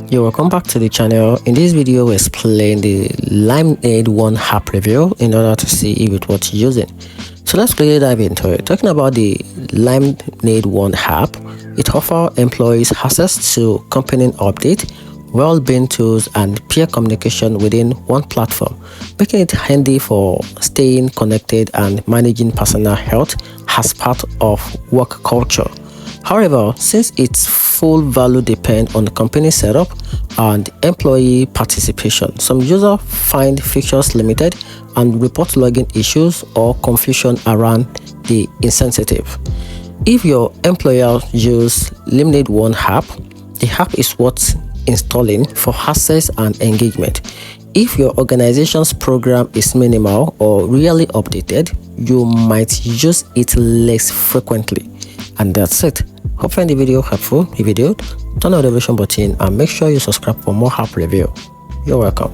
Yo, welcome back to the channel. In this video, we explain the LIMEADE One app review in order to see if it's worth using. So let's quickly dive into it. Talking about the LIMEADE One app, it offers employees access to company update, well-being tools, and peer communication within one platform, making it handy for staying connected and managing personal health as part of work culture. However, since its full value depends on the company setup and employee participation, some users find features limited and report login issues or confusion around the insensitive. If your employer uses LIMEADE One app, the app is worth installing for access and engagement. If your organization's program is minimal or rarely updated, you might use it less frequently. And that's it. Hope you find the video helpful. If you did, turn on the notification button and make sure you subscribe for more app review. You're welcome.